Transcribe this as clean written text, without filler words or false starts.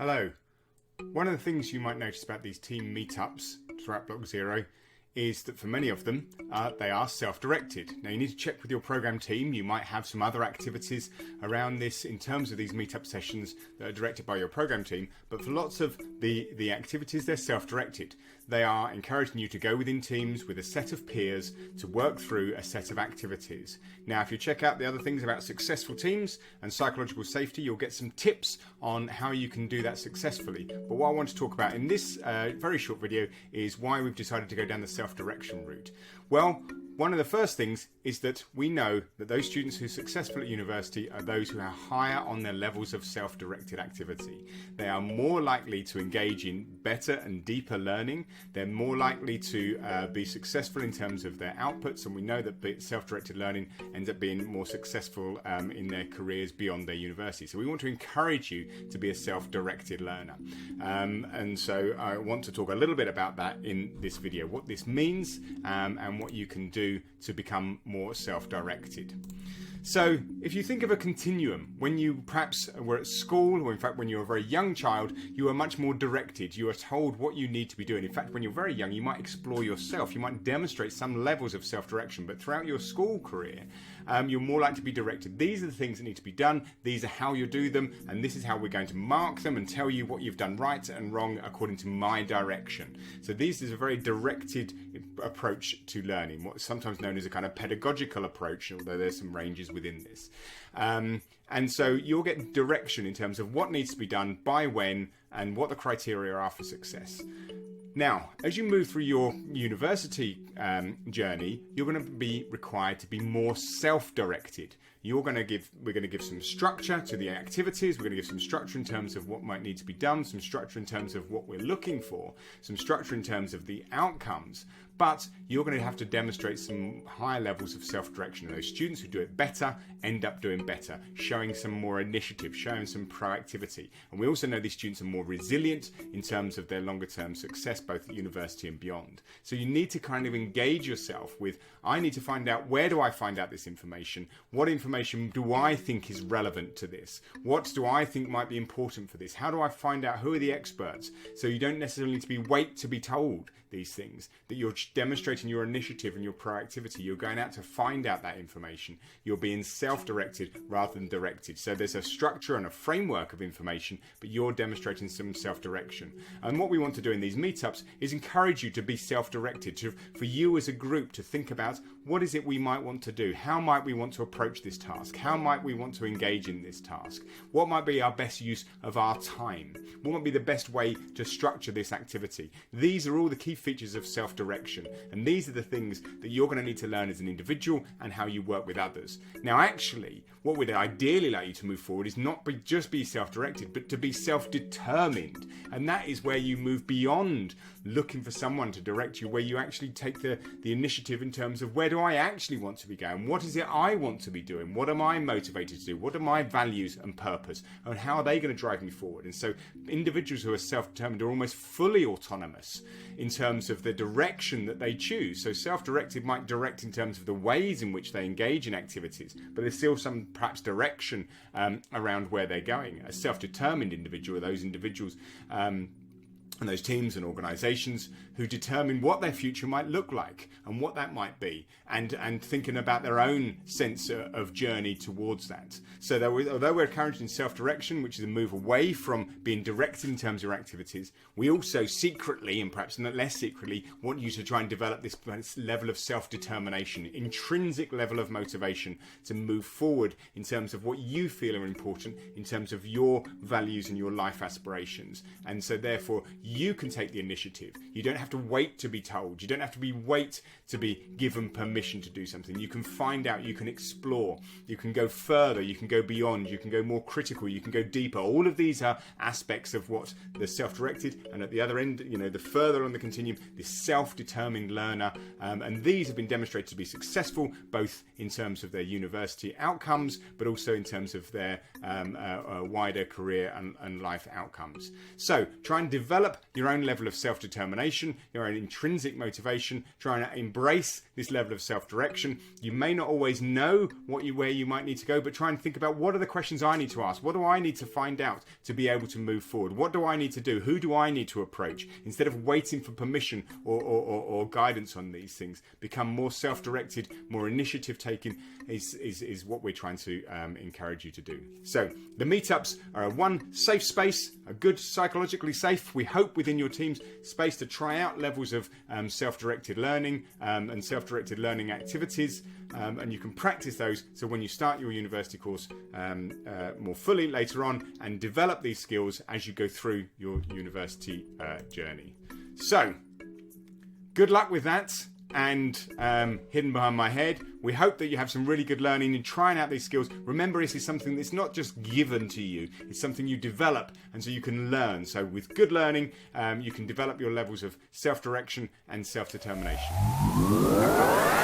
Hello. One of the things you might notice about these team meetups throughout Block Zero is that for many of them, they are self-directed. Now you need to check with your program team. You might have some other activities around this in terms of these meetup sessions that are directed by your program team, but for lots of the activities, they're self-directed. They are encouraging you to go within teams with a set of peers to work through a set of activities. Now, if you check out the other things about successful teams and psychological safety, you'll get some tips on how you can do that successfully. But what I want to talk about in this very short video is why we've decided to go down the self-direction route. Well, one of the first things is that we know that those students who are successful at university are those who are higher on their levels of self-directed activity. They are more likely to engage in better and deeper learning. They're more likely to be successful in terms of their outputs, and we know that self-directed learning ends up being more successful in their careers beyond their university. So we want to encourage you to be a self-directed learner. And so I want to talk a little bit about that in this video, what this means and what you can do to become more self-directed. So if you think of a continuum, when you perhaps were at school, or in fact when you were a very young child, you are much more directed. You are told what you need to be doing. In fact, when you're very young, you might explore yourself. You might demonstrate some levels of self-direction, but throughout your school career, you're more likely to be directed. These are the things that need to be done. These are how you do them, and this is how we're going to mark them and tell you what you've done right and wrong according to my direction. So this is a very directed approach to learning, what's sometimes known as a kind of pedagogical approach, although there's some ranges within this. And so you'll get direction in terms of what needs to be done, by when, and what the criteria are for success. Now, as you move through your university journey, you're going to be required to be more self-directed. We're going to give some structure to the activities. We're going to give some structure in terms of what might need to be done, some structure in terms of what we're looking for, some structure in terms of the outcomes. But you're going to have to demonstrate some higher levels of self-direction. And those students who do it better end up doing better, showing some more initiative, showing some proactivity. And we also know these students are more resilient in terms of their longer-term success, both at university and beyond. So you need to kind of engage yourself with, I need to find out, where do I find out this information? What information do I think is relevant to this? What do I think might be important for this? How do I find out who are the experts? So you don't necessarily need to wait to be told these things, that you're demonstrating your initiative and your proactivity. You're going out to find out that information. You're being self-directed rather than directed. So there's a structure and a framework of information, but you're demonstrating some self-direction. And what we want to do in these meetups is encourage you to be self-directed, for you as a group to think about, what is it we might want to do? How might we want to approach this task? How might we want to engage in this task? What might be our best use of our time? What might be the best way to structure this activity? These are all the key features of self-direction, and these are the things that you're going to need to learn as an individual and how you work with others. Now, actually, what we'd ideally like you to move forward is not just be self-directed, but to be self-determined, and that is where you move beyond looking for someone to direct you, where you actually take the initiative in terms of, where do I actually want to be going? What is it I want to be doing? What am I motivated to do? What are my values and purpose? And how are they going to drive me forward? And so individuals who are self-determined are almost fully autonomous in terms of the direction that they choose. So self-directed might direct in terms of the ways in which they engage in activities, but there's still some perhaps direction around where they're going. A self-determined individual are those individuals and those teams and organisations who determine what their future might look like and what that might be, and thinking about their own sense of journey towards that. So that although we're encouraging self-direction, which is a move away from being directed in terms of your activities, we also secretly, and perhaps not less secretly, want you to try and develop this level of self-determination, intrinsic level of motivation to move forward in terms of what you feel are important, in terms of your values and your life aspirations. And so therefore, you can take the initiative. You don't have to wait to be told. You don't have to wait to be given permission to do something. You can find out, you can explore, you can go further, you can go beyond, you can go more critical, you can go deeper. All of these are aspects of what the self-directed, and at the other end, the further on the continuum, the self-determined learner. And these have been demonstrated to be successful, both in terms of their university outcomes, but also in terms of their wider career and life outcomes. So try and develop your own level of self-determination, your own intrinsic motivation, trying to embrace this level of self-direction. You may not always know where you might need to go, but try and think about, what are the questions I need to ask? What do I need to find out to be able to move forward? What do I need to do? Who do I need to approach? Instead of waiting for permission or guidance on these things, become more self-directed, more initiative-taking is what we're trying to encourage you to do. So the meetups are one safe space, a good psychologically safe, we hope, within your team's space to try out levels of self-directed learning and self-directed learning activities, and you can practice those so when you start your university course more fully later on, and develop these skills as you go through your university journey. So good luck with that. And hidden behind my head, we hope that you have some really good learning in trying out these skills. Remember, this is something that's not just given to you, it's something you develop, and so you can learn. So with good learning, you can develop your levels of self-direction and self-determination.